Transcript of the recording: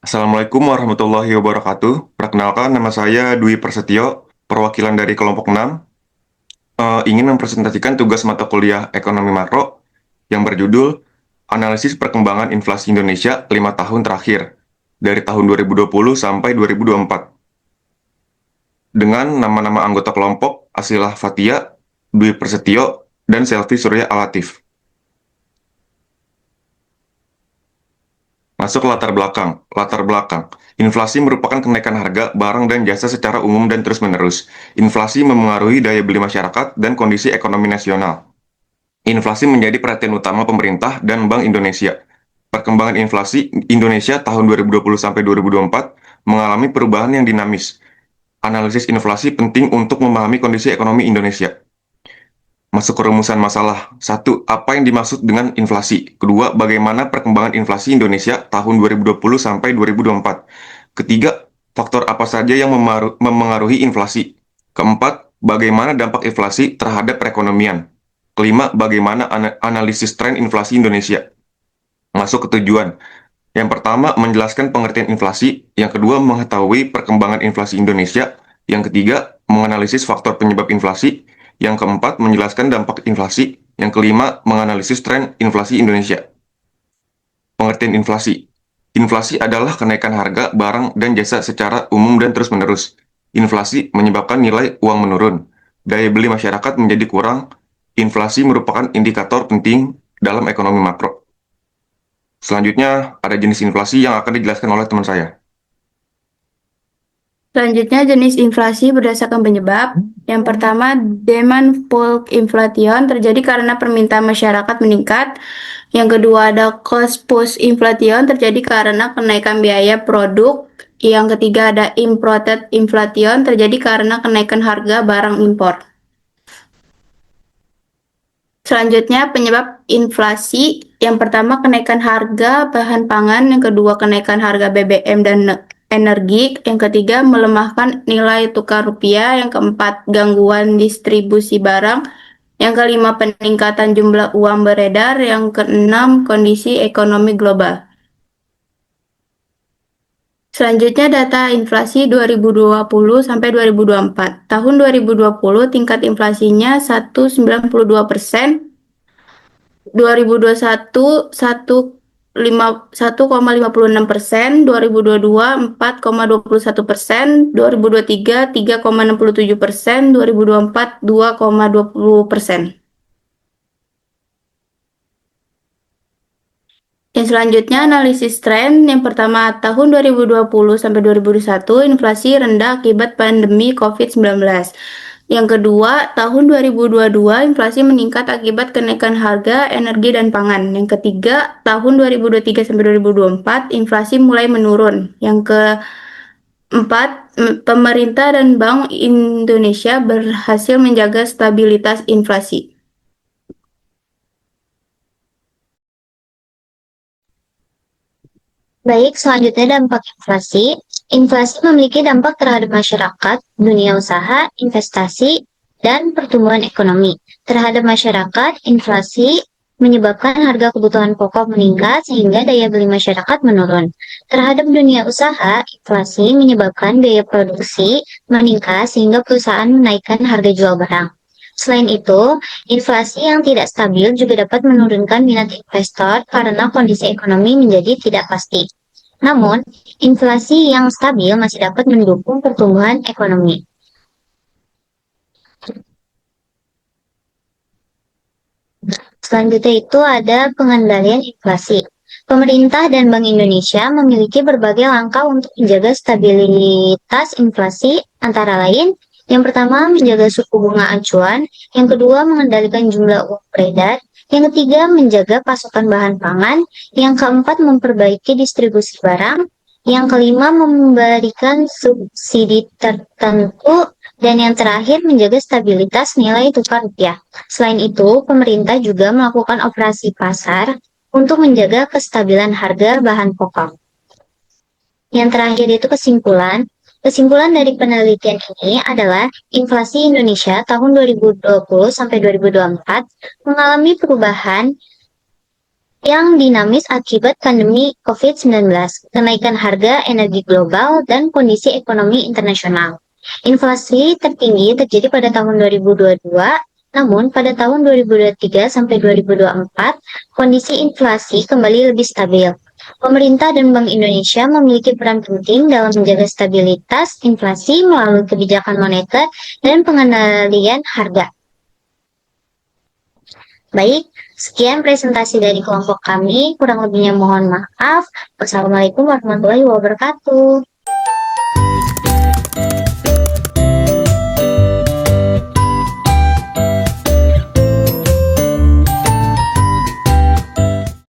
Assalamualaikum warahmatullahi wabarakatuh. Perkenalkan, nama saya Dwi Prasetyo, perwakilan dari kelompok 6, ingin mempresentasikan tugas mata kuliah Ekonomi Makro yang berjudul Analisis Perkembangan Inflasi Indonesia 5 tahun terakhir, dari tahun 2020 sampai 2024. Dengan nama-nama anggota kelompok Asilah Fatia, Dwi Prasetyo, dan Selvi Surya Alatif. Masuk latar belakang. Latar belakang. Inflasi merupakan kenaikan harga barang dan jasa secara umum dan terus-menerus. Inflasi memengaruhi daya beli masyarakat dan kondisi ekonomi nasional. Inflasi menjadi perhatian utama pemerintah dan Bank Indonesia. Perkembangan inflasi Indonesia tahun 2020 sampai 2024 mengalami perubahan yang dinamis. Analisis inflasi penting untuk memahami kondisi ekonomi Indonesia. Masuk ke rumusan masalah. 1. Apa yang dimaksud dengan inflasi? Kedua, bagaimana perkembangan inflasi Indonesia tahun 2020 sampai 2024? Ketiga, faktor apa saja yang memengaruhi inflasi? Keempat, bagaimana dampak inflasi terhadap perekonomian? Kelima, bagaimana analisis tren inflasi Indonesia? Masuk ke tujuan. Yang pertama, menjelaskan pengertian inflasi. Yang kedua, mengetahui perkembangan inflasi Indonesia. Yang ketiga, menganalisis faktor penyebab inflasi. Yang keempat, menjelaskan dampak inflasi. Yang kelima, menganalisis tren inflasi Indonesia. Pengertian inflasi. Inflasi adalah kenaikan harga barang dan jasa secara umum dan terus-menerus. Inflasi menyebabkan nilai uang menurun. Daya beli masyarakat menjadi kurang. Inflasi merupakan indikator penting dalam ekonomi makro. Selanjutnya, ada jenis inflasi yang akan dijelaskan oleh teman saya. Selanjutnya, jenis inflasi berdasarkan penyebab. Yang pertama, demand pull inflation terjadi karena permintaan masyarakat meningkat. Yang kedua, ada cost push inflation terjadi karena kenaikan biaya produk. Yang ketiga, ada imported inflation terjadi karena kenaikan harga barang impor. Selanjutnya, penyebab inflasi. Yang pertama, kenaikan harga bahan pangan. Yang kedua, kenaikan harga BBM dan energi. Yang ketiga, melemahkan nilai tukar rupiah. Yang keempat, gangguan distribusi barang. Yang kelima, peningkatan jumlah uang beredar. Yang keenam, kondisi ekonomi global. Selanjutnya, data inflasi 2020 sampai 2024. Tahun 2020 tingkat inflasinya 1,92%. 2021 1,56%, 2022 4,21%, 2023 3,67%, 2024 2,20%. Yang selanjutnya, analisis tren. Yang pertama, tahun 2020 sampai 2021 inflasi rendah akibat pandemi COVID-19. Yang kedua, tahun 2022 inflasi meningkat akibat kenaikan harga energi dan pangan. Yang ketiga, tahun 2023 sampai 2024 inflasi mulai menurun. Yang keempat, pemerintah dan Bank Indonesia berhasil menjaga stabilitas inflasi. Baik, selanjutnya dampak inflasi. Inflasi memiliki dampak terhadap masyarakat, dunia usaha, investasi, dan pertumbuhan ekonomi. Terhadap masyarakat, inflasi menyebabkan harga kebutuhan pokok meningkat sehingga daya beli masyarakat menurun. Terhadap dunia usaha, inflasi menyebabkan biaya produksi meningkat sehingga perusahaan menaikkan harga jual barang. Selain itu, inflasi yang tidak stabil juga dapat menurunkan minat investor karena kondisi ekonomi menjadi tidak pasti. Namun, inflasi yang stabil masih dapat mendukung pertumbuhan ekonomi. Selanjutnya itu ada pengendalian inflasi. Pemerintah dan Bank Indonesia memiliki berbagai langkah untuk menjaga stabilitas inflasi, antara lain, yang pertama menjaga suku bunga acuan, yang kedua mengendalikan jumlah uang beredar, yang ketiga menjaga pasokan bahan pangan, yang keempat memperbaiki distribusi barang, yang kelima memberikan subsidi tertentu, dan yang terakhir menjaga stabilitas nilai tukar rupiah. Selain itu, pemerintah juga melakukan operasi pasar untuk menjaga kestabilan harga bahan pokok. Yang terakhir itu kesimpulan. Kesimpulan dari penelitian ini adalah inflasi Indonesia tahun 2020 sampai 2024 mengalami perubahan yang dinamis akibat pandemi COVID-19, kenaikan harga energi global, dan kondisi ekonomi internasional. Inflasi tertinggi terjadi pada tahun 2022, namun pada tahun 2023 sampai 2024, kondisi inflasi kembali lebih stabil. Pemerintah dan Bank Indonesia memiliki peran penting dalam menjaga stabilitas inflasi melalui kebijakan moneter dan pengendalian harga. Baik, sekian presentasi dari kelompok kami. Kurang lebihnya mohon maaf. Wassalamualaikum warahmatullahi wabarakatuh.